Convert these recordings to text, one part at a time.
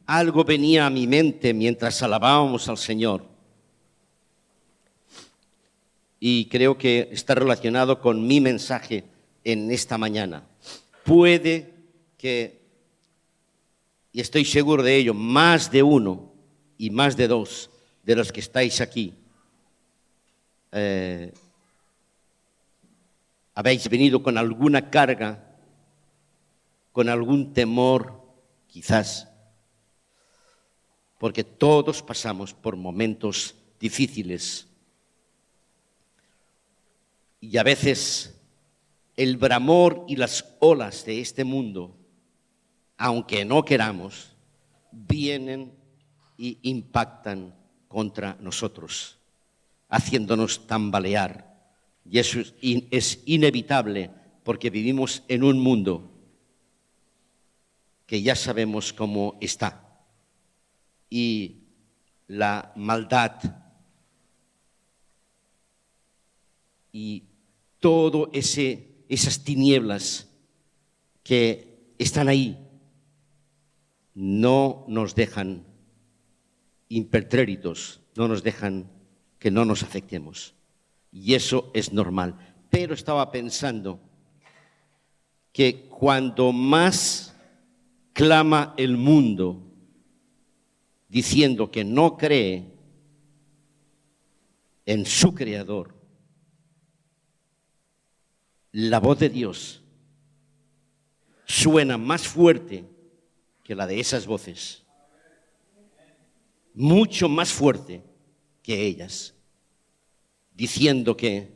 algo venía a mi mente mientras alabábamos al Señor. Y creo que está relacionado con mi mensaje en esta mañana. Puede que, y estoy seguro de ello, más de uno y más de dos de los que estáis aquí habéis venido con alguna carga, con algún temor, quizás, porque todos pasamos por momentos difíciles. Y a veces el bramor y las olas de este mundo, aunque no queramos, vienen y impactan contra nosotros, haciéndonos tambalear. Y eso es inevitable porque vivimos en un mundo que ya sabemos cómo está. Y la maldad y todo esas tinieblas que están ahí no nos dejan impertérritos, no nos dejan que no nos afectemos. Y eso es normal. Pero estaba pensando que cuando más clama el mundo diciendo que no cree en su Creador, la voz de Dios suena más fuerte que la de esas voces, mucho más fuerte que ellas, diciendo que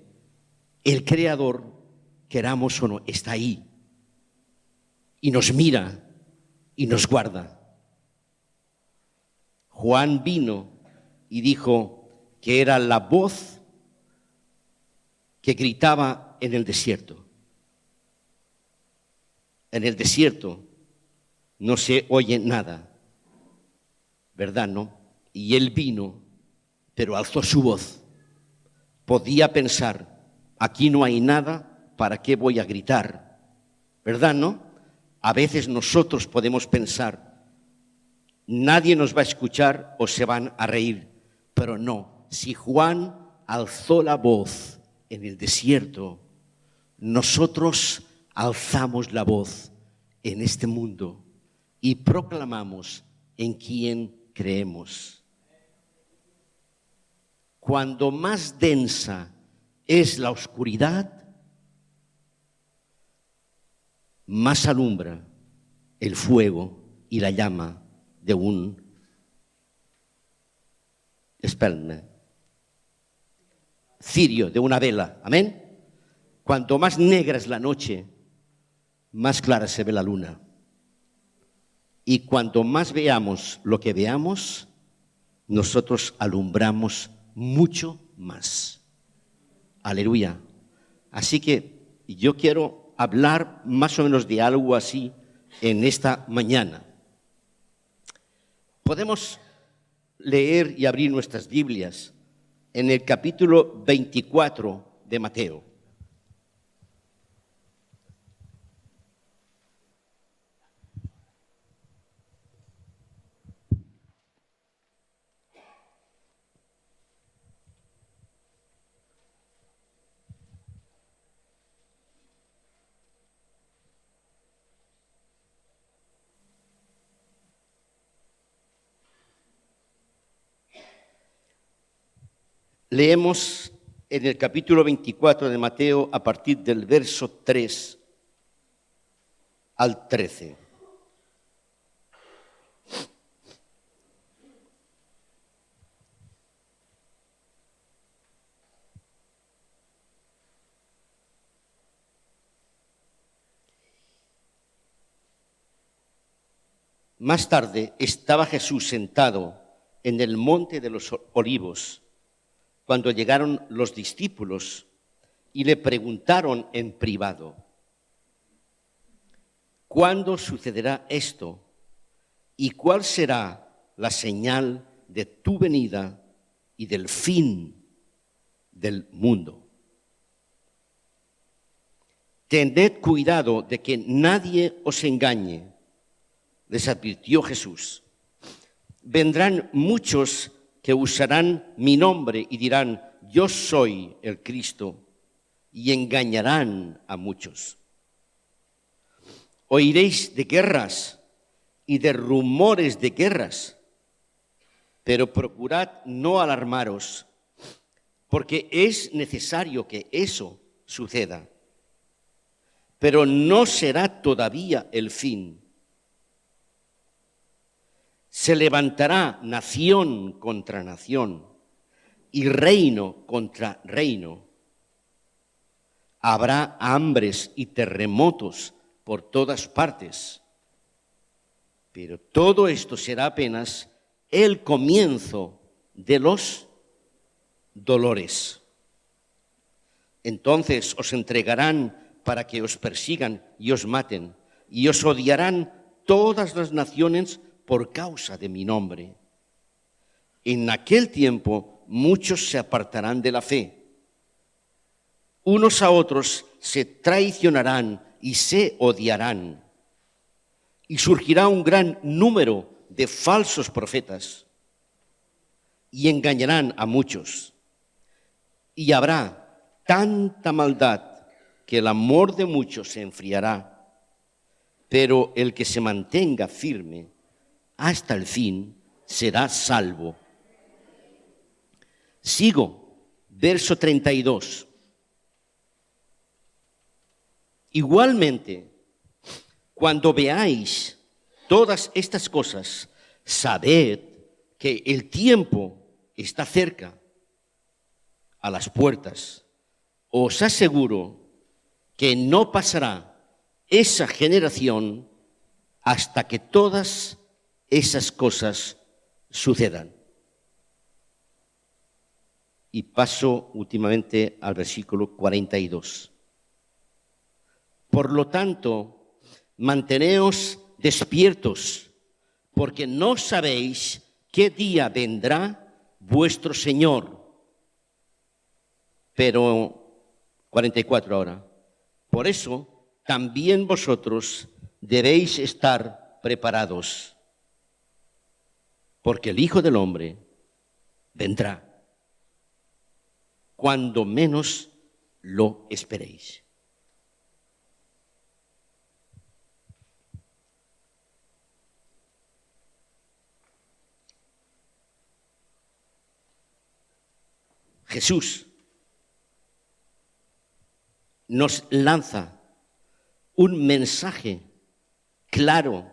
el Creador, queramos o no, está ahí y nos mira y nos guarda. Juan vino y dijo que era la voz que gritaba en el desierto. En el desierto no se oye nada, ¿verdad, no? Y él vino, pero alzó su voz. Podía pensar, aquí no hay nada, ¿para qué voy a gritar? ¿Verdad, no? A veces nosotros podemos pensar, nadie nos va a escuchar o se van a reír, pero no. Si Juan alzó la voz en el desierto, nosotros alzamos la voz en este mundo y proclamamos en quién creemos. Cuando más densa es la oscuridad, más alumbra el fuego y la llama de un espelme, cirio, de una vela. Amén. Cuanto más negra es la noche, más clara se ve la luna. Y cuanto más veamos lo que veamos, nosotros alumbramos mucho más. Aleluya. Así que yo quiero hablar más o menos de algo así en esta mañana. Podemos leer y abrir nuestras Biblias en el capítulo 24 de Mateo. Leemos en el capítulo 24 de Mateo a partir del verso 3 al 13. Más tarde estaba Jesús sentado en el monte de los Olivos, cuando llegaron los discípulos y le preguntaron en privado: ¿cuándo sucederá esto? ¿Y cuál será la señal de tu venida y del fin del mundo? Tened cuidado de que nadie os engañe, les advirtió Jesús, vendrán muchos que usarán mi nombre y dirán, yo soy el Cristo, y engañarán a muchos. Oiréis de guerras y de rumores de guerras, pero procurad no alarmaros, porque es necesario que eso suceda. Pero no será todavía el fin. Se levantará nación contra nación y reino contra reino. Habrá hambres y terremotos por todas partes. Pero todo esto será apenas el comienzo de los dolores. Entonces os entregarán para que os persigan y os maten, y os odiarán todas las naciones por causa de mi nombre. En aquel tiempo muchos se apartarán de la fe. Unos a otros se traicionarán y se odiarán. Y surgirá un gran número de falsos profetas y engañarán a muchos. Y habrá tanta maldad que el amor de muchos se enfriará, pero el que se mantenga firme hasta el fin será salvo. Sigo, verso 32. Igualmente, cuando veáis todas estas cosas, sabed que el tiempo está cerca, a las puertas. Os aseguro que no pasará esa generación hasta que todas esas cosas sucedan. Y paso últimamente al versículo 42. Por lo tanto, manteneos despiertos, porque no sabéis qué día vendrá vuestro Señor. Pero, 44 ahora, por eso también vosotros debéis estar preparados, porque el Hijo del Hombre vendrá cuando menos lo esperéis. Jesús nos lanza un mensaje claro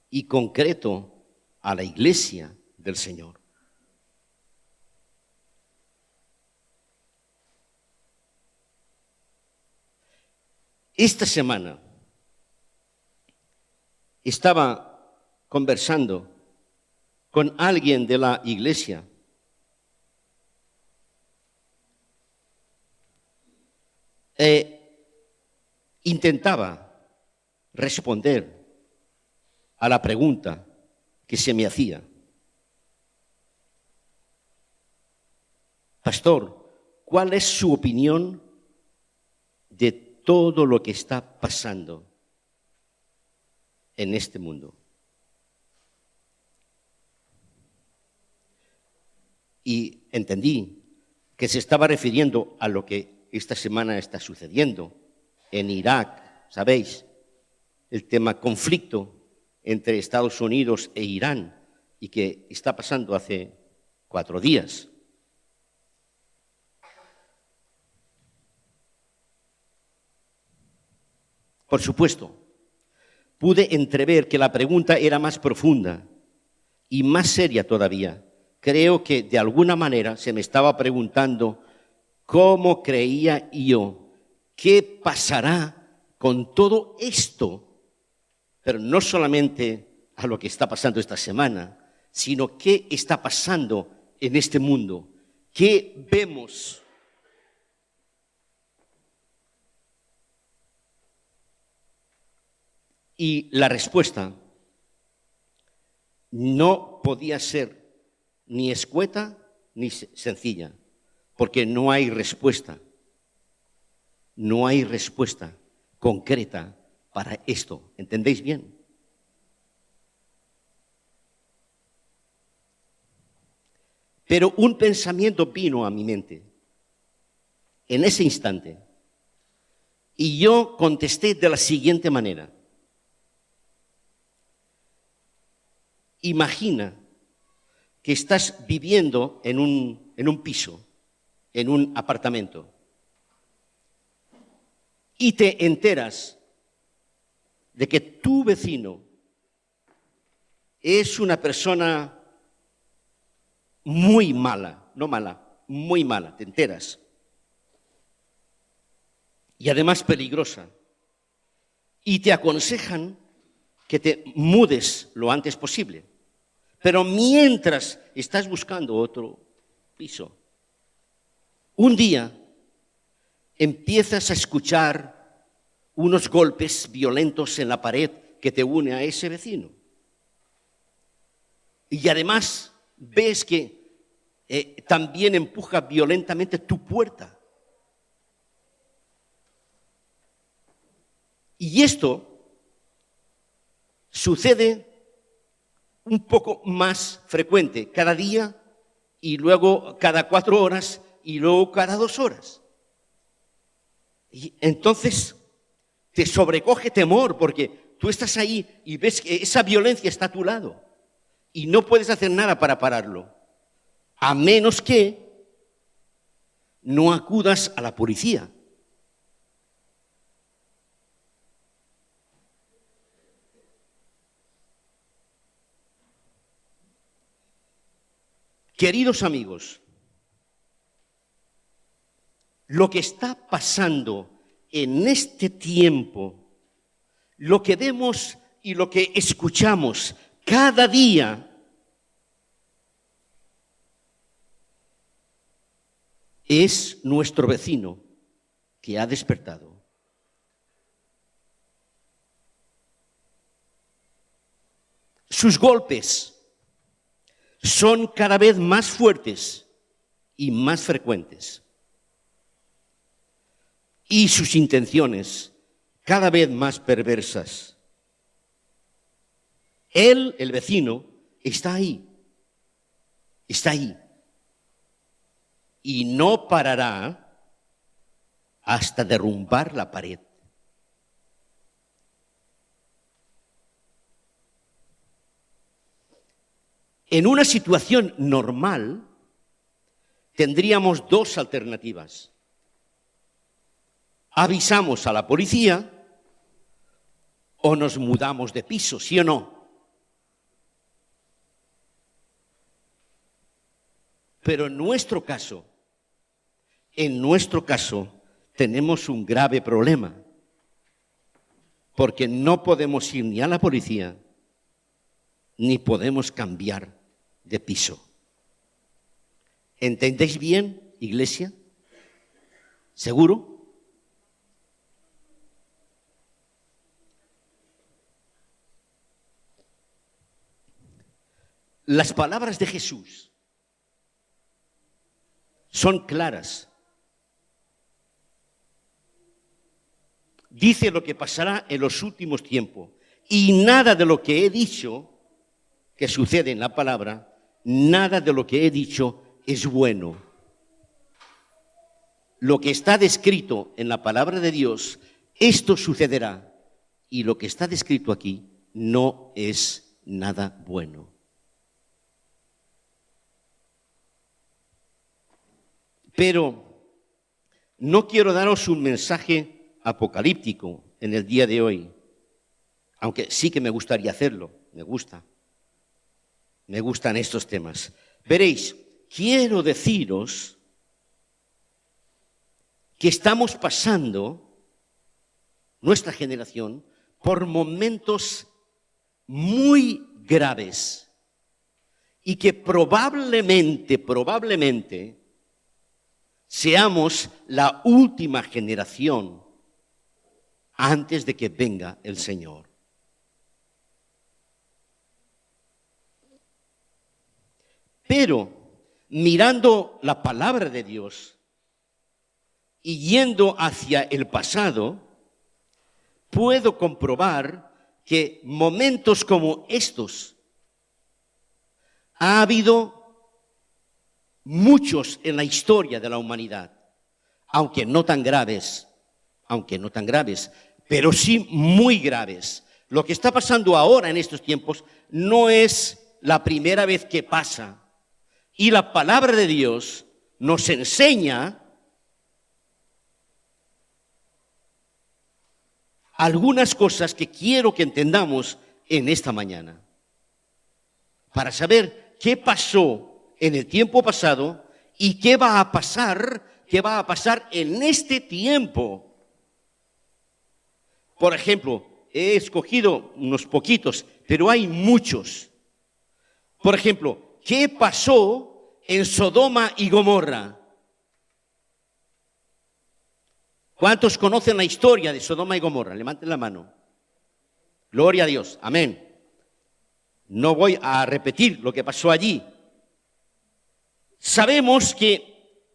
y concreto a la iglesia del Señor. Esta semana estaba conversando con alguien de la iglesia. Intentaba responder a la pregunta que se me hacía. Pastor, ¿cuál es su opinión de todo lo que está pasando en este mundo? Y entendí que se estaba refiriendo a lo que esta semana está sucediendo en Irak, ¿sabéis? El tema conflicto entre Estados Unidos e Irán y que está pasando hace 4 días. Por supuesto, pude entrever que la pregunta era más profunda y más seria todavía. Creo que de alguna manera se me estaba preguntando cómo creía yo, qué pasará con todo esto, pero no solamente a lo que está pasando esta semana, sino qué está pasando en este mundo, qué vemos. Y la respuesta no podía ser ni escueta ni sencilla, porque no hay respuesta. No hay respuesta concreta para esto. ¿Entendéis bien? Pero un pensamiento vino a mi mente en ese instante. Y yo contesté de la siguiente manera. Imagina que estás viviendo en un piso, en un apartamento, y te enteras de que tu vecino es una persona muy mala, no mala, muy mala, te enteras. Y además peligrosa. Y te aconsejan que te mudes lo antes posible. Pero mientras estás buscando otro piso, un día empiezas a escuchar unos golpes violentos en la pared que te une a ese vecino. Y además ves que también empuja violentamente tu puerta. Y esto sucede un poco más frecuente, cada día, y luego cada 4 horas, y luego cada 2 horas. Y entonces te sobrecoge temor, porque tú estás ahí y ves que esa violencia está a tu lado, y no puedes hacer nada para pararlo, a menos que no acudas a la policía. Queridos amigos, lo que está pasando en este tiempo, lo que vemos y lo que escuchamos cada día, es nuestro vecino que ha despertado. Sus golpes son cada vez más fuertes y más frecuentes. Y sus intenciones cada vez más perversas. Él, el vecino, está ahí. Está ahí. Y no parará hasta derrumbar la pared. En una situación normal, tendríamos 2 alternativas. Avisamos a la policía o nos mudamos de piso, ¿sí o no? Pero en nuestro caso, tenemos un grave problema, porque no podemos ir ni a la policía, ni podemos cambiar de piso. ¿Entendéis bien, iglesia? ¿Seguro? Las palabras de Jesús son claras. Dice lo que pasará en los últimos tiempos. Y nada de lo que he dicho, que sucede en la palabra, nada de lo que he dicho es bueno. Lo que está descrito en la palabra de Dios, esto sucederá. Y lo que está descrito aquí no es nada bueno. Pero no quiero daros un mensaje apocalíptico en el día de hoy, aunque sí que me gustaría hacerlo, me gustan estos temas. Veréis, quiero deciros que estamos pasando, nuestra generación, por momentos muy graves y que probablemente, seamos la última generación antes de que venga el Señor. Pero mirando la palabra de Dios y yendo hacia el pasado, puedo comprobar que momentos como estos ha habido muchos en la historia de la humanidad, aunque no tan graves, pero sí muy graves. Lo que está pasando ahora en estos tiempos no es la primera vez que pasa. Y la palabra de Dios nos enseña algunas cosas que quiero que entendamos en esta mañana, para saber qué pasó en el tiempo pasado y qué va a pasar en este tiempo. Por ejemplo, he escogido unos poquitos, pero hay muchos. Por ejemplo, ¿qué pasó en Sodoma y Gomorra? ¿Cuántos conocen la historia de Sodoma y Gomorra? Levanten la mano. Gloria a Dios. Amén. No voy a repetir lo que pasó allí. Sabemos que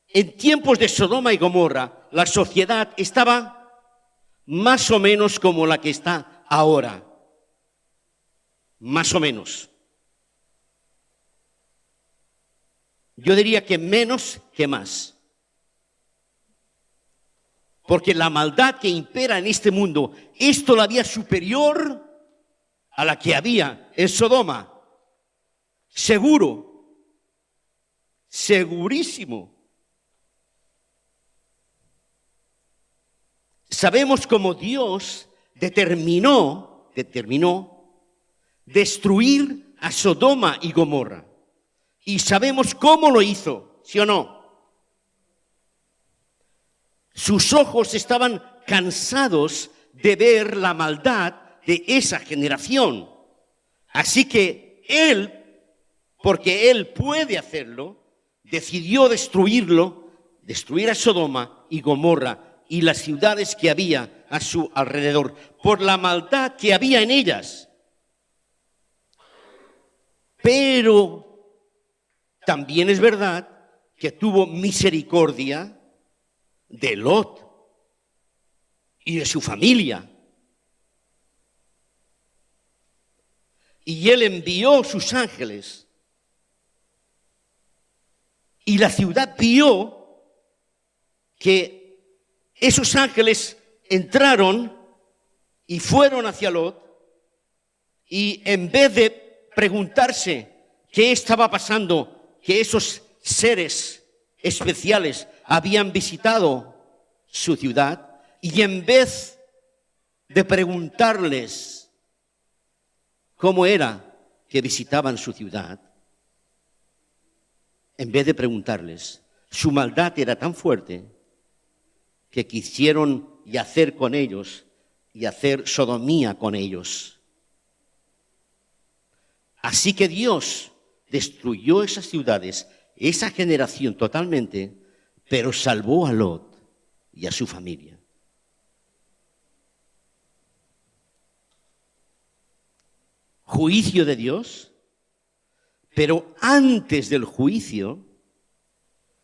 en tiempos de Sodoma y Gomorra la sociedad estaba más o menos como la que está ahora. Más o menos. Yo diría que menos que más. Porque la maldad que impera en este mundo es todavía superior a la que había en Sodoma. Seguro. Segurísimo. Sabemos cómo Dios determinó destruir a Sodoma y Gomorra. Y sabemos cómo lo hizo, ¿sí o no? Sus ojos estaban cansados de ver la maldad de esa generación. Así que Él, porque Él puede hacerlo, decidió destruir a Sodoma y Gomorra y las ciudades que había a su alrededor, por la maldad que había en ellas. Pero también es verdad que tuvo misericordia de Lot y de su familia. Y Él envió sus ángeles. Y la ciudad vio que esos ángeles entraron y fueron hacia Lot. Y en vez de preguntarse qué estaba pasando, que esos seres especiales habían visitado su ciudad, y en vez de preguntarles cómo era que visitaban su ciudad, en vez de preguntarles, su maldad era tan fuerte que quisieron yacer con ellos y hacer sodomía con ellos. Así que Dios destruyó esas ciudades, esa generación totalmente, pero salvó a Lot y a su familia. Juicio de Dios, pero antes del juicio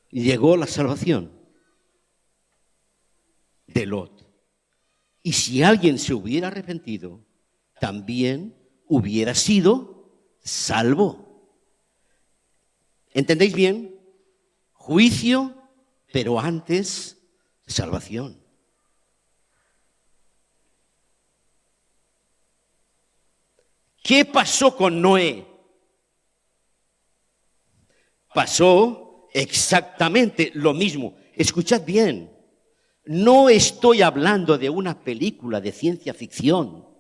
llegó la salvación de Lot. Y si alguien se hubiera arrepentido, también hubiera sido salvo. ¿Entendéis bien? Juicio, pero antes salvación. ¿Qué pasó con Noé? Pasó exactamente lo mismo. Escuchad bien, no estoy hablando de una película de ciencia ficción.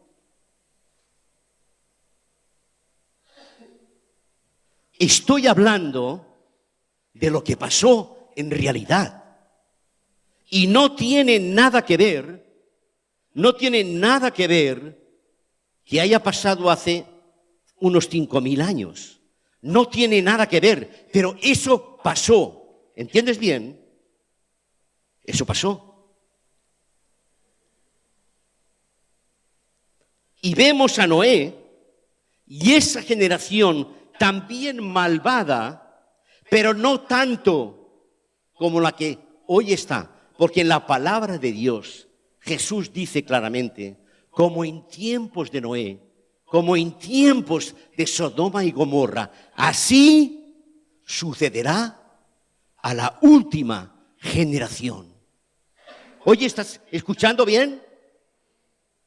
Estoy hablando de lo que pasó en realidad. Y no tiene nada que ver que haya pasado hace unos 5.000 años. No tiene nada que ver, pero eso pasó. ¿Entiendes bien? Eso pasó. Y vemos a Noé y esa generación también malvada, pero no tanto como la que hoy está. Porque en la palabra de Dios, Jesús dice claramente, como en tiempos de Noé, como en tiempos de Sodoma y Gomorra, así sucederá a la última generación. Oye, ¿estás escuchando bien?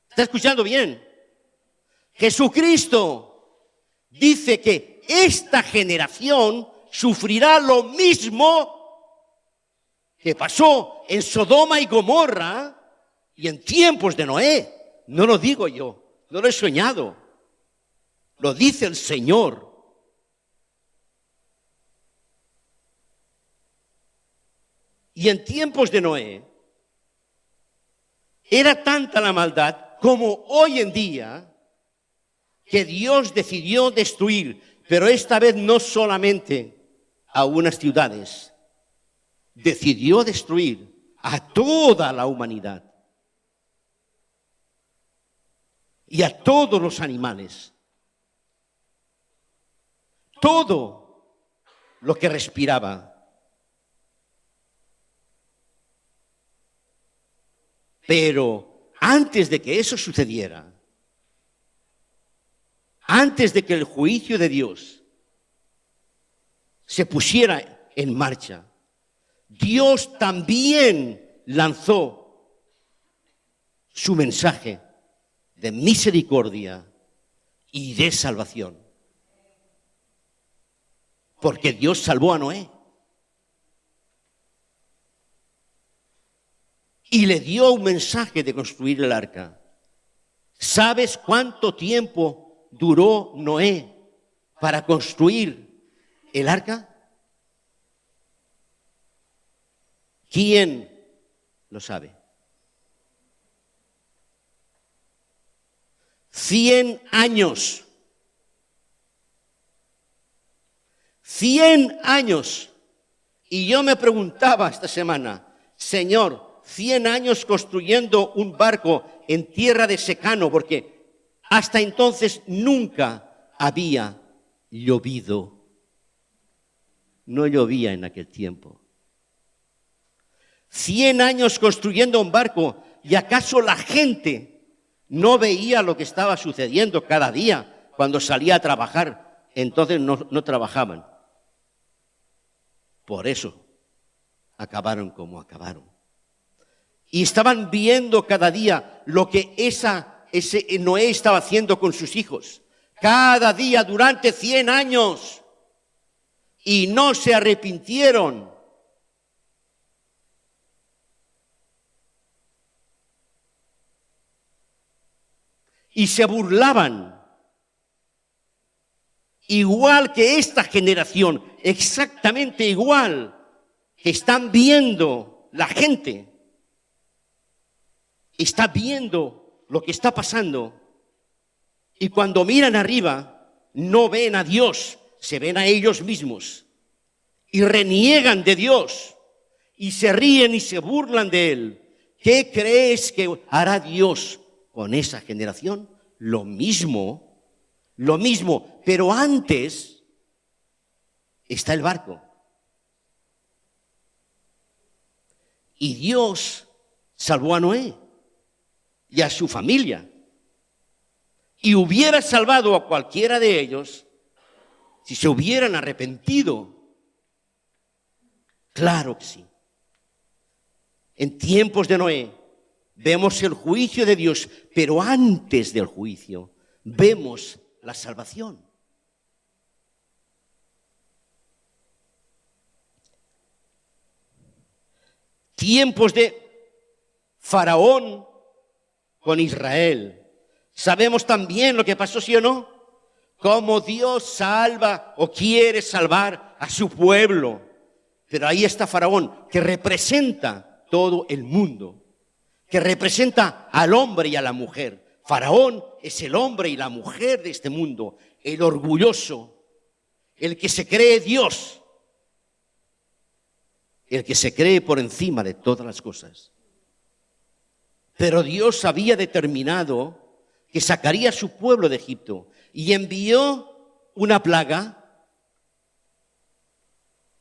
¿Estás escuchando bien? Jesucristo dice que esta generación sufrirá lo mismo que pasó en Sodoma y Gomorra y en tiempos de Noé. No lo digo yo, no lo he soñado. Lo dice el Señor. Y en tiempos de Noé era tanta la maldad como hoy en día que Dios decidió destruir, pero esta vez no solamente a unas ciudades, decidió destruir a toda la humanidad y a todos los animales, todo lo que respiraba. Pero antes de que eso sucediera, antes de que el juicio de Dios se pusiera en marcha, Dios también lanzó su mensaje de misericordia y de salvación. Porque Dios salvó a Noé. Y le dio un mensaje de construir el arca. ¿Sabes cuánto tiempo duró Noé para construir el arca? ¿Quién lo sabe? 100 años. 100 años. Y yo me preguntaba esta semana, Señor, 100 años construyendo un barco en tierra de secano, porque hasta entonces nunca había llovido. No llovía en aquel tiempo. 100 años construyendo un barco, ¿y acaso la gente no veía lo que estaba sucediendo cada día cuando salía a trabajar? Entonces no trabajaban. Por eso acabaron como acabaron. Y estaban viendo cada día lo que ese Noé estaba haciendo con sus hijos. Cada día durante 100 años. Y no se arrepintieron. Y se burlaban. Igual que esta generación, exactamente igual, que están viendo la gente. Está viendo lo que está pasando y cuando miran arriba no ven a Dios, se ven a ellos mismos y reniegan de Dios y se ríen y se burlan de Él. ¿Qué crees que hará Dios con esa generación? Lo mismo, pero antes está el barco. Y Dios salvó a Noé y a su familia. Y hubiera salvado a cualquiera de ellos si se hubieran arrepentido. Claro que sí. En tiempos de Noé vemos el juicio de Dios, pero antes del juicio vemos la salvación. Tiempos de Faraón con Israel. Sabemos también lo que pasó, ¿sí o no? Cómo Dios salva o quiere salvar a su pueblo. Pero ahí está Faraón, que representa todo el mundo, que representa al hombre y a la mujer. Faraón es el hombre y la mujer de este mundo, el orgulloso, el que se cree Dios, el que se cree por encima de todas las cosas. Pero Dios había determinado que sacaría a su pueblo de Egipto y envió una plaga.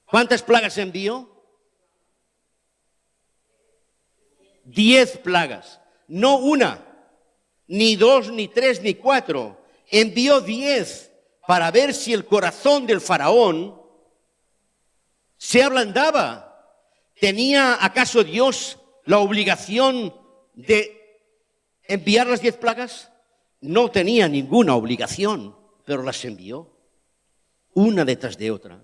¿Cuántas plagas envió? 10 plagas. No una, ni 2, ni 3, ni 4. Envió 10 para ver si el corazón del faraón se ablandaba. ¿Tenía acaso Dios la obligación de enviar las 10 plagas? No tenía ninguna obligación, pero las envió, una detrás de otra.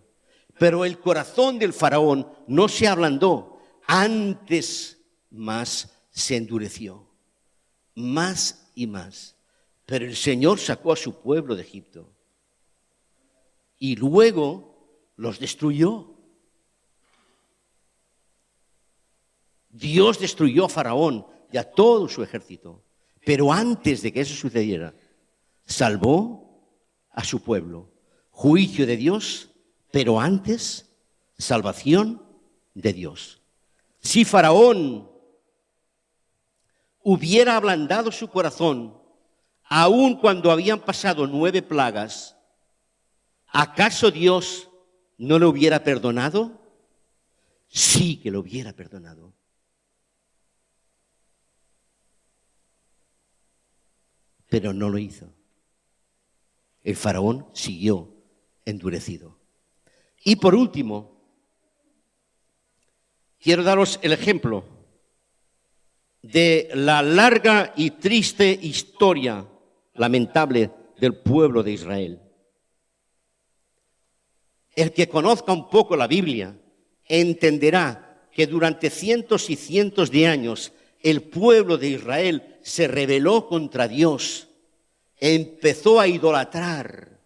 Pero el corazón del faraón no se ablandó, antes más se endureció, más y más. Pero el Señor sacó a su pueblo de Egipto y luego los destruyó. Dios destruyó a Faraón y a todo su ejército. Pero antes de que eso sucediera, salvó a su pueblo. Juicio de Dios, pero antes, salvación de Dios. Si Faraón hubiera ablandado su corazón, aun cuando habían pasado 9 plagas, ¿acaso Dios no le hubiera perdonado? Sí que lo hubiera perdonado. Pero no lo hizo. El faraón siguió endurecido. Y por último, quiero daros el ejemplo de la larga y triste historia lamentable del pueblo de Israel. El que conozca un poco la Biblia entenderá que durante cientos y cientos de años el pueblo de Israel se rebeló contra Dios, empezó a idolatrar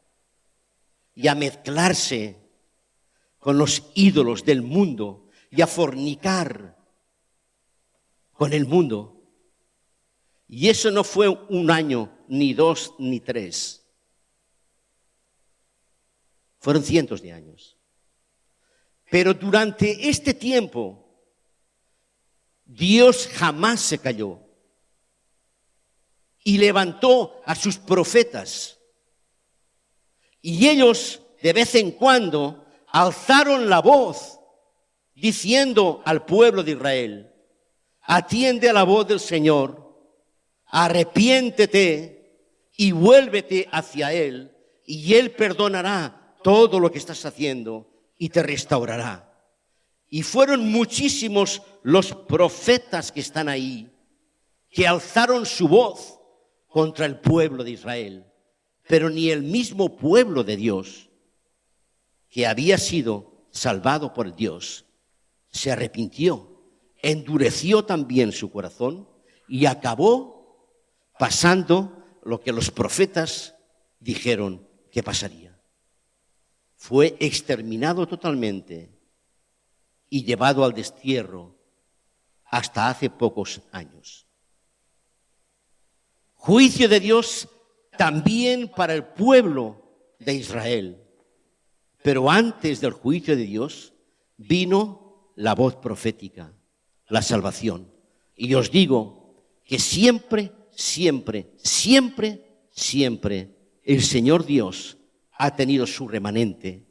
y a mezclarse con los ídolos del mundo y a fornicar con el mundo. Y eso no fue 1 año, ni 2, ni 3. Fueron cientos de años. Pero durante este tiempo, Dios jamás se calló y levantó a sus profetas. Y ellos, de vez en cuando, alzaron la voz diciendo al pueblo de Israel: atiende a la voz del Señor, arrepiéntete y vuélvete hacia Él, y Él perdonará todo lo que estás haciendo y te restaurará. Y fueron muchísimos los profetas que están ahí, que alzaron su voz contra el pueblo de Israel. Pero ni el mismo pueblo de Dios, que había sido salvado por Dios, se arrepintió, endureció también su corazón y acabó pasando lo que los profetas dijeron que pasaría. Fue exterminado totalmente y llevado al destierro hasta hace pocos años. Juicio de Dios también para el pueblo de Israel. Pero antes del juicio de Dios vino la voz profética, la salvación. Y os digo que siempre, siempre, siempre, siempre el Señor Dios ha tenido su remanente,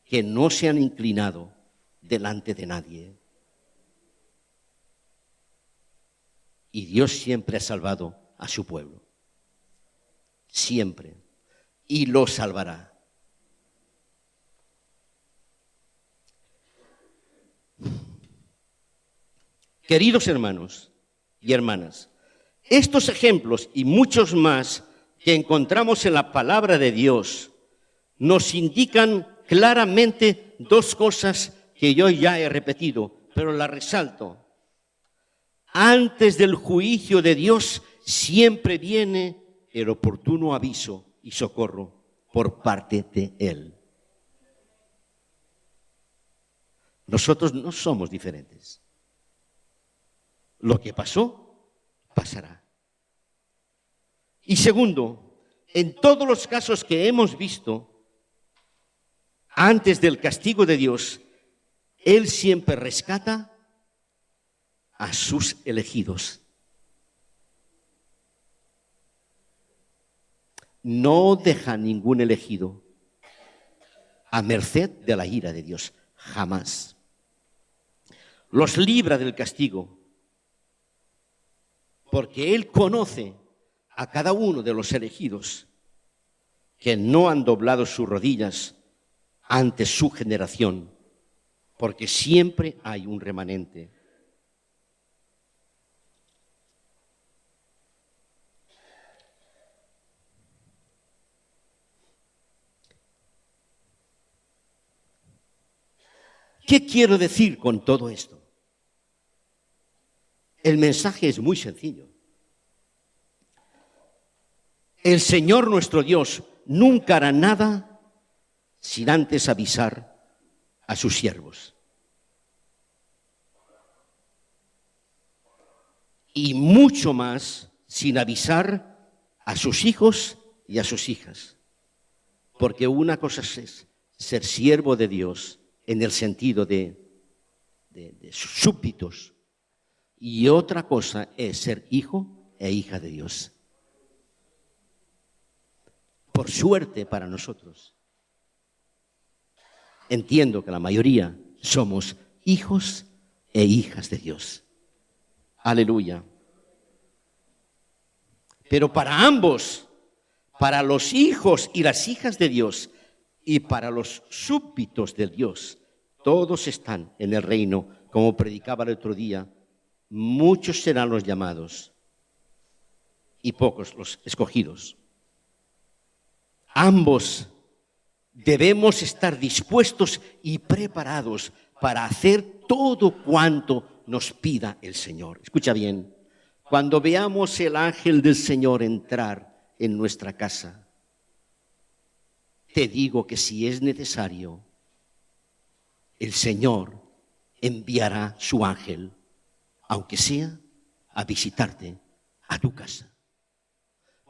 que no se han inclinado delante de nadie. Y Dios siempre ha salvado a su pueblo. Siempre. Y lo salvará. Queridos hermanos y hermanas, estos ejemplos y muchos más que encontramos en la palabra de Dios nos indican claramente 2 cosas que yo ya he repetido, pero las resalto. Antes del juicio de Dios siempre viene el oportuno aviso y socorro por parte de Él. Nosotros no somos diferentes. Lo que pasó, pasará. Y segundo, en todos los casos que hemos visto, antes del castigo de Dios, Él siempre rescata a sus elegidos. No deja ningún elegido a merced de la ira de Dios, jamás. Los libra del castigo, porque Él conoce a cada uno de los elegidos que no han doblado sus rodillas ante su generación porque siempre hay un remanente. ¿Qué quiero decir con todo esto? El mensaje es muy sencillo. El Señor nuestro Dios nunca hará nada sin antes avisar a sus siervos. Y mucho más sin avisar a sus hijos y a sus hijas. Porque una cosa es ser siervo de Dios en el sentido de súbditos, y otra cosa es ser hijo e hija de Dios. Por suerte para nosotros. Entiendo que la mayoría somos hijos e hijas de Dios. Aleluya. Pero para ambos, para los hijos y las hijas de Dios y para los súbditos de Dios, todos están en el reino, como predicaba el otro día. Muchos serán los llamados y pocos los escogidos. Ambos debemos estar dispuestos y preparados para hacer todo cuanto nos pida el Señor. Escucha bien, cuando veamos el ángel del Señor entrar en nuestra casa, te digo que si es necesario, el Señor enviará su ángel, aunque sea a visitarte a tu casa.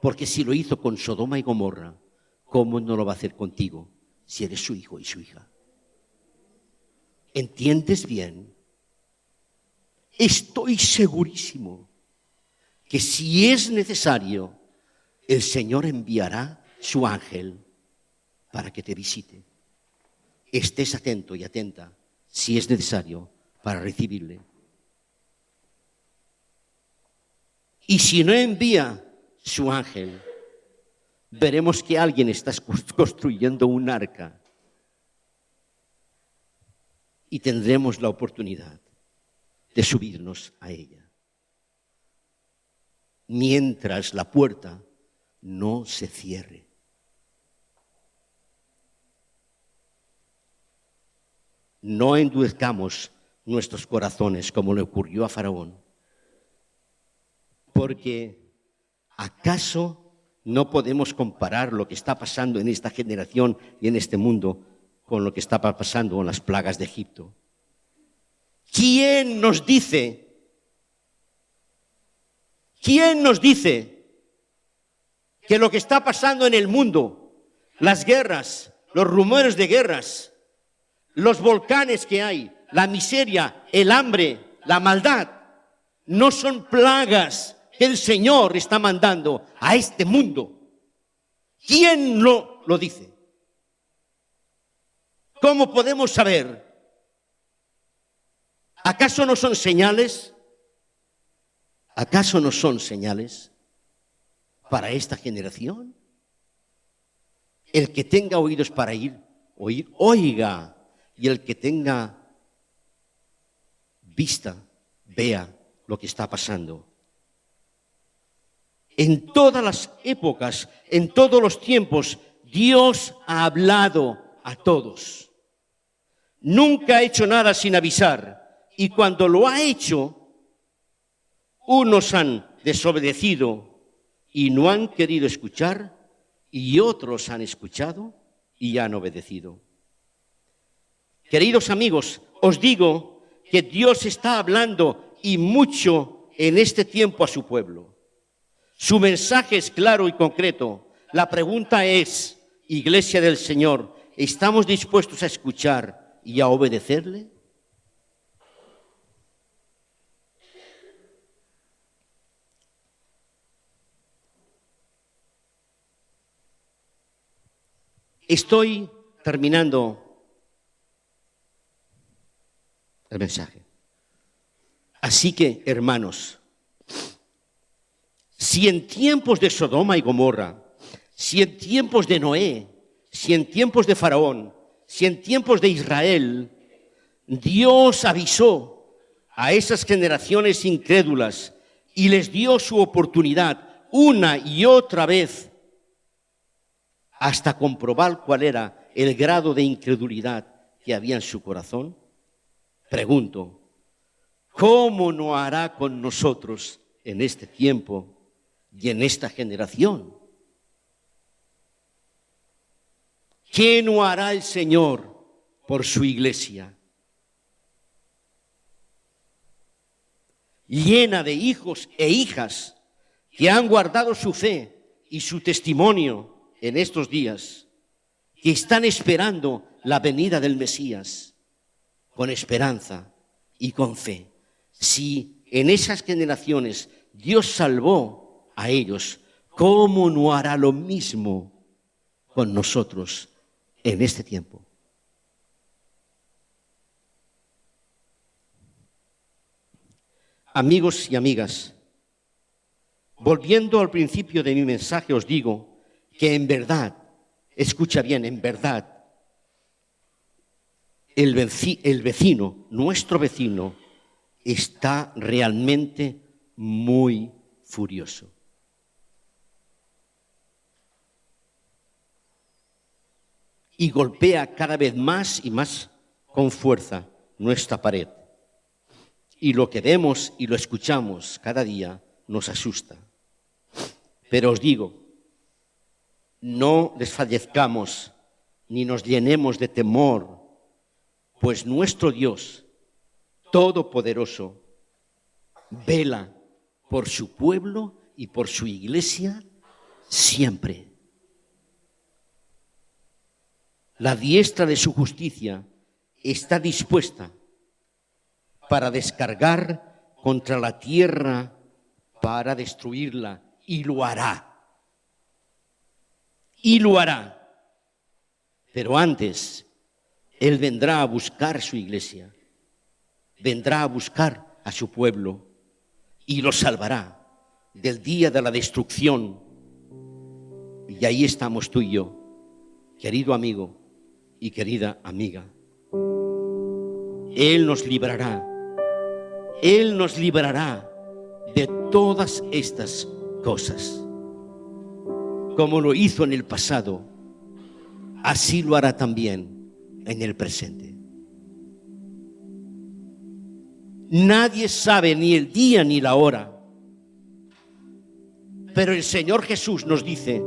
Porque si lo hizo con Sodoma y Gomorra, ¿cómo no lo va a hacer contigo si eres su hijo y su hija? ¿Entiendes bien? Estoy segurísimo que si es necesario, el Señor enviará su ángel para que te visite. Estés atento y atenta, si es necesario, para recibirle. Y si no envía su ángel, veremos que alguien está construyendo un arca y tendremos la oportunidad de subirnos a ella. Mientras la puerta no se cierre. No endurezcamos nuestros corazones como le ocurrió a Faraón. Porque ¿acaso no podemos comparar lo que está pasando en esta generación y en este mundo con lo que está pasando con las plagas de Egipto? ¿Quién nos dice que lo que está pasando en el mundo, las guerras, los rumores de guerras, los volcanes que hay, la miseria, el hambre, la maldad, no son plagas que el Señor está mandando a este mundo? ¿Quién lo dice? ¿Cómo podemos saber? ¿Acaso no son señales? ¿Acaso no son señales para esta generación? El que tenga oídos para oír, oiga. Y el que tenga vista, vea lo que está pasando. En todas las épocas, en todos los tiempos, Dios ha hablado a todos. Nunca ha hecho nada sin avisar. Y cuando lo ha hecho, unos han desobedecido y no han querido escuchar, y otros han escuchado y han obedecido. Queridos amigos, os digo que Dios está hablando y mucho en este tiempo a su pueblo. Su mensaje es claro y concreto. La pregunta es, Iglesia del Señor, ¿estamos dispuestos a escuchar y a obedecerle? Estoy terminando el mensaje. Así que, hermanos, si en tiempos de Sodoma y Gomorra, si en tiempos de Noé, si en tiempos de Faraón, si en tiempos de Israel, Dios avisó a esas generaciones incrédulas y les dio su oportunidad una y otra vez hasta comprobar cuál era el grado de incredulidad que había en su corazón. Pregunto, ¿cómo no hará con nosotros en este tiempo y en esta generación? ¿Qué no hará el Señor por su iglesia? Llena de hijos e hijas que han guardado su fe y su testimonio en estos días, que están esperando la venida del Mesías con esperanza y con fe. Si en esas generaciones Dios salvó a ellos, ¿cómo no hará lo mismo con nosotros en este tiempo? Amigos y amigas, volviendo al principio de mi mensaje, os digo que en verdad, escucha bien, en verdad, el vecino, nuestro vecino, está realmente muy furioso. Y golpea cada vez más y más con fuerza nuestra pared. Y lo que vemos y lo escuchamos cada día nos asusta. Pero os digo, no desfallezcamos ni nos llenemos de temor, pues nuestro Dios Todopoderoso vela por su pueblo y por su iglesia siempre. La diestra de su justicia está dispuesta para descargar contra la tierra, para destruirla, y lo hará. Y lo hará. Pero antes, Él vendrá a buscar su iglesia, vendrá a buscar a su pueblo y lo salvará del día de la destrucción. Y ahí estamos tú y yo, querido amigo y querida amiga. Él nos librará de todas estas cosas. Como lo hizo en el pasado, así lo hará también en el presente. Nadie sabe ni el día ni la hora, pero el Señor Jesús nos dice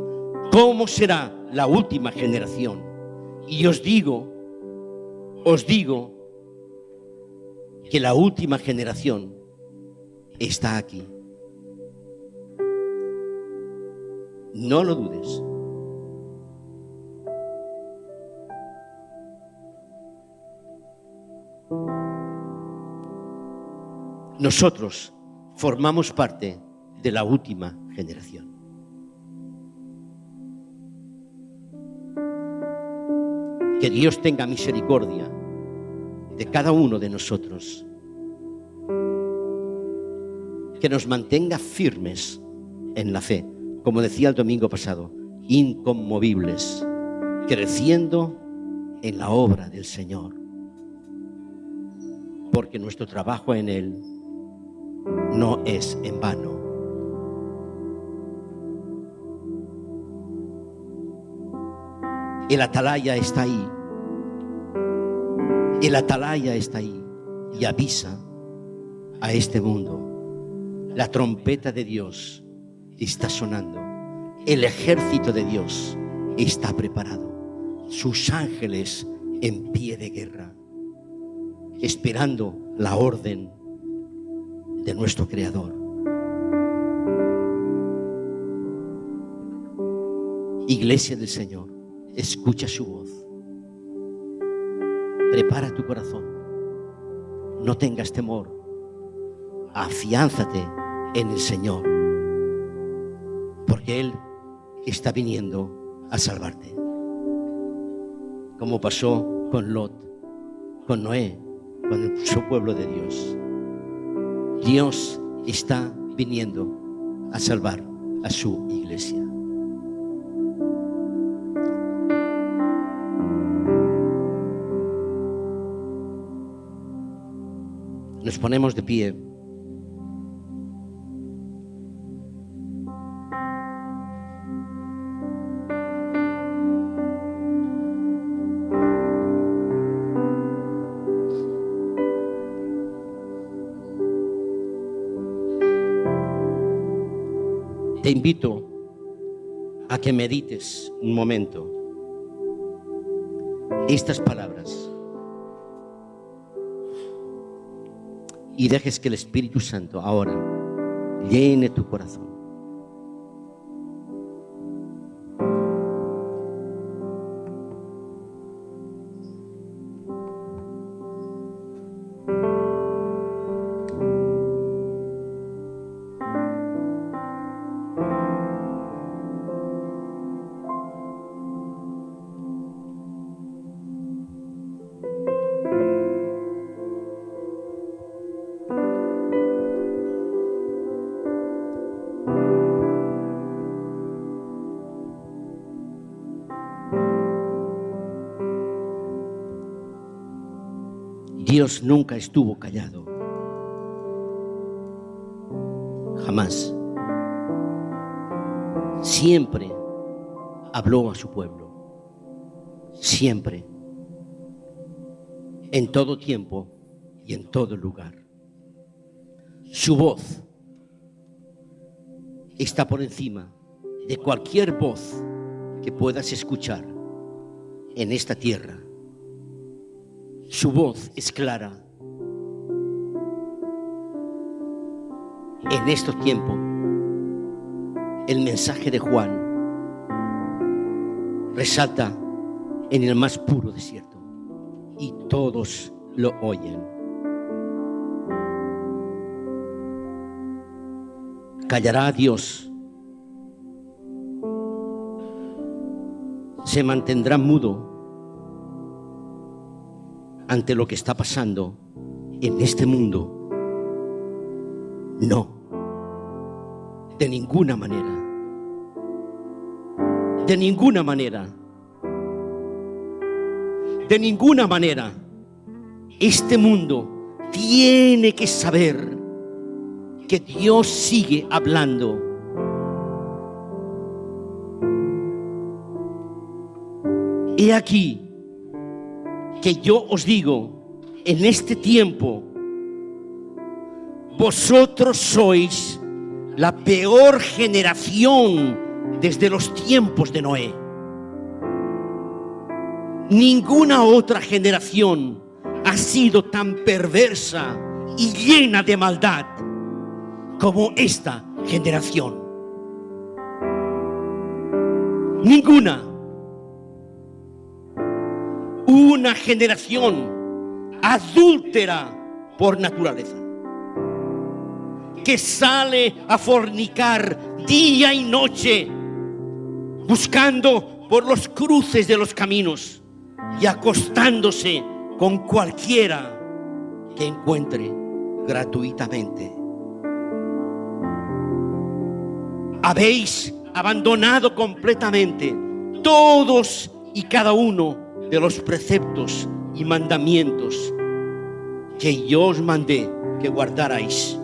cómo será la última generación. Y os digo que la última generación está aquí. No lo dudes. Nosotros formamos parte de la última generación. Que Dios tenga misericordia de cada uno de nosotros. Que nos mantenga firmes en la fe, como decía el domingo pasado, inconmovibles, creciendo en la obra del Señor. Porque nuestro trabajo en Él no es en vano. El atalaya está ahí. El atalaya está ahí y avisa a este mundo. La trompeta de Dios está sonando. El ejército de Dios está preparado. Sus ángeles en pie de guerra, esperando la orden de nuestro Creador. Iglesia del Señor, escucha su voz. Prepara tu corazón. No tengas temor. Afiánzate en el Señor, porque Él está viniendo a salvarte. Como pasó con Lot, con Noé, con su pueblo de Dios. Dios está viniendo a salvar a su iglesia. Nos ponemos de pie. Te invito a que medites un momento estas palabras y dejes que el Espíritu Santo ahora llene tu corazón. Dios nunca estuvo callado, jamás. Siempre habló a su pueblo, siempre, en todo tiempo y en todo lugar. Su voz está por encima de cualquier voz que puedas escuchar en esta tierra. Su voz es clara. En estos tiempos, el mensaje de Juan resalta en el más puro desierto y todos lo oyen. ¿Callará Dios? ¿Se mantendrá mudo ante lo que está pasando en este mundo? No, de ninguna manera, de ninguna manera, de ninguna manera. Este mundo tiene que saber que Dios sigue hablando. He aquí que yo os digo, en este tiempo, vosotros sois la peor generación desde los tiempos de Noé. Ninguna otra generación ha sido tan perversa y llena de maldad como esta generación. Ninguna. Una generación adúltera por naturaleza, que sale a fornicar día y noche, buscando por los cruces de los caminos y acostándose con cualquiera que encuentre gratuitamente. Habéis abandonado completamente todos y cada uno de los preceptos y mandamientos que yo os mandé que guardarais.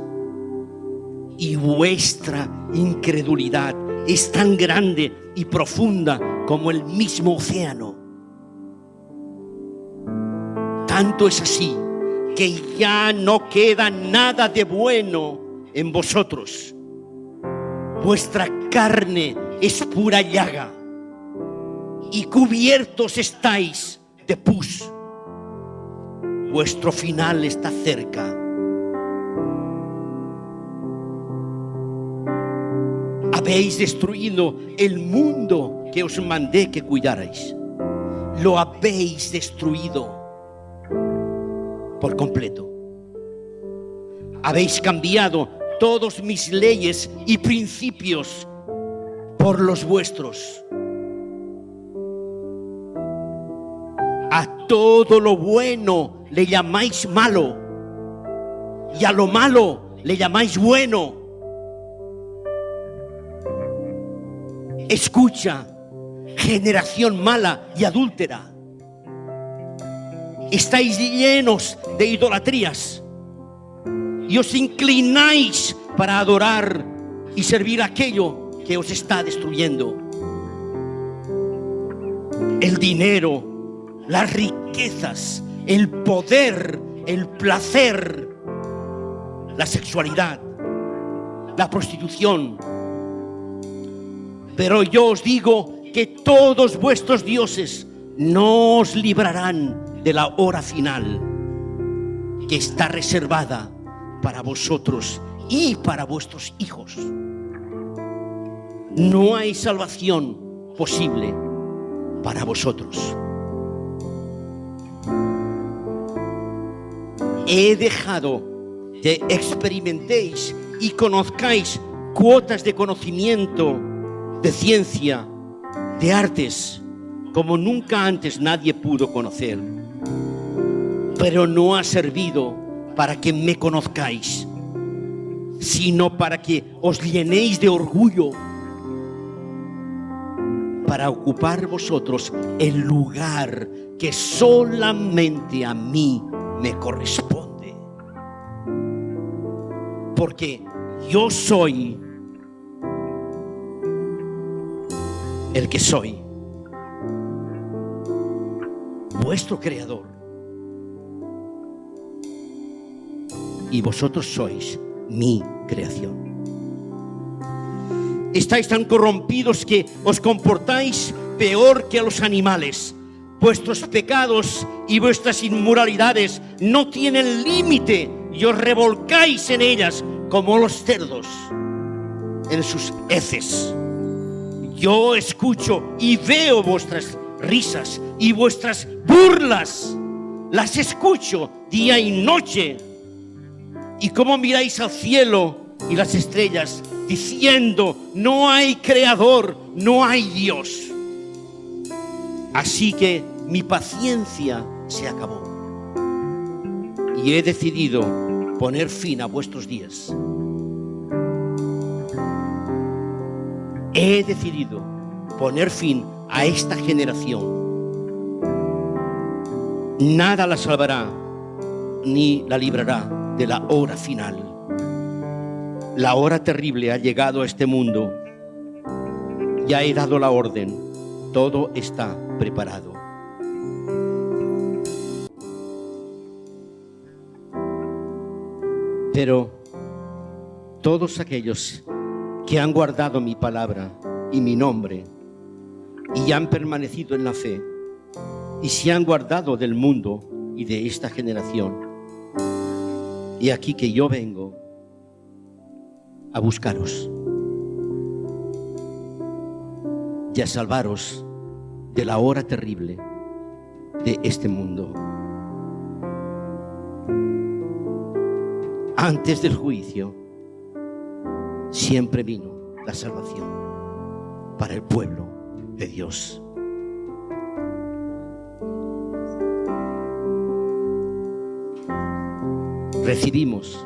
Y vuestra incredulidad es tan grande y profunda como el mismo océano. Tanto es así que ya no queda nada de bueno en vosotros. Vuestra carne es pura llaga y cubiertos estáis de pus. Vuestro final está cerca. Habéis destruido el mundo que os mandé que cuidarais. Lo habéis destruido por completo. Habéis cambiado todas mis leyes y principios por los vuestros. A todo lo bueno le llamáis malo y a lo malo le llamáis bueno. Escucha, generación mala y adúltera. Estáis llenos de idolatrías. y os inclináis para adorar y servir aquello que os está destruyendo. El dinero, las riquezas, el poder, el placer, la sexualidad, la prostitución. Pero yo os digo que todos vuestros dioses no os librarán de la hora final, que está reservada para vosotros y para vuestros hijos. No hay salvación posible para vosotros. He dejado que experimentéis y conozcáis cuotas de conocimiento, de ciencia, de artes, como nunca antes nadie pudo conocer. Pero no ha servido para que me conozcáis, sino para que os llenéis de orgullo, para ocupar vosotros el lugar que solamente a mí me corresponde. Porque yo soy el que soy, vuestro creador, y vosotros sois mi creación. Estáis tan corrompidos que os comportáis peor que a los animales. Vuestros pecados y vuestras inmoralidades no tienen límite y os revolcáis en ellas como los cerdos en sus heces. Yo escucho y veo vuestras risas y vuestras burlas. Las escucho día y noche. Y cómo miráis al cielo y las estrellas, diciendo: no hay creador, no hay Dios. Así que mi paciencia se acabó y he decidido poner fin a vuestros días. He decidido poner fin a esta generación. Nada la salvará ni la librará de la hora final. La hora terrible ha llegado a este mundo. Ya he dado la orden. Todo está preparado. Pero todos aquellos que han guardado mi palabra y mi nombre y han permanecido en la fe y se han guardado del mundo y de esta generación, y aquí que yo vengo a buscaros y a salvaros de la hora terrible de este mundo. Antes del juicio siempre vino la salvación para el pueblo de Dios. Recibimos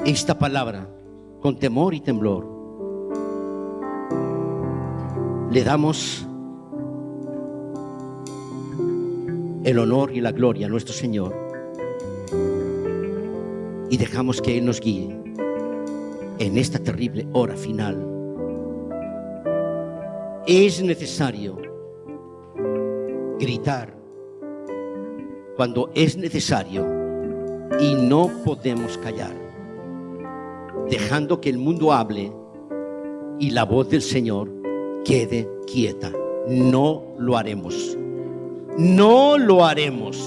esta palabra con temor y temblor. Le damos el honor y la gloria a nuestro Señor y dejamos que Él nos guíe en esta terrible hora final. Es necesario gritar cuando es necesario y no podemos callar, dejando que el mundo hable y la voz del Señor quede quieta. No lo haremos. No lo haremos.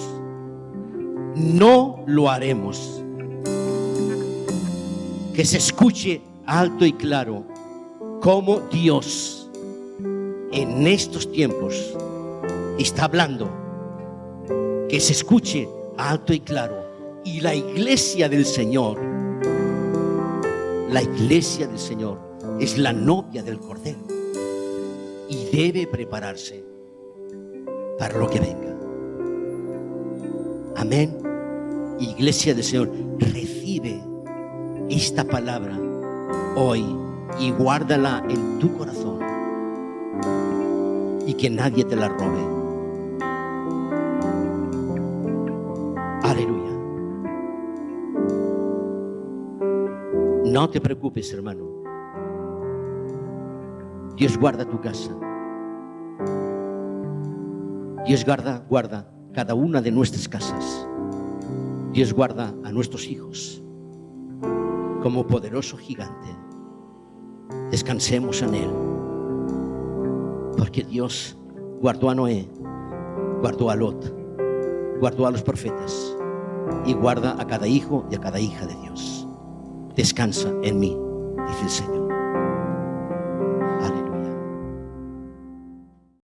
No lo haremos. Que se escuche alto y claro cómo Dios en estos tiempos está hablando. Que se escuche alto y claro. Y la iglesia del Señor, es la novia del Cordero y debe prepararse para lo que venga. Amén. Iglesia del Señor, recibe esta palabra hoy y guárdala en tu corazón y que nadie te la robe. Aleluya. No te preocupes, hermano. Dios guarda tu casa. Dios guarda cada una de nuestras casas. Dios guarda a nuestros hijos como poderoso gigante. Descansemos en Él, porque Dios guardó a Noé, guardó a Lot, guardó a los profetas y guarda a cada hijo y a cada hija de Dios. Descansa en mí, dice el Señor.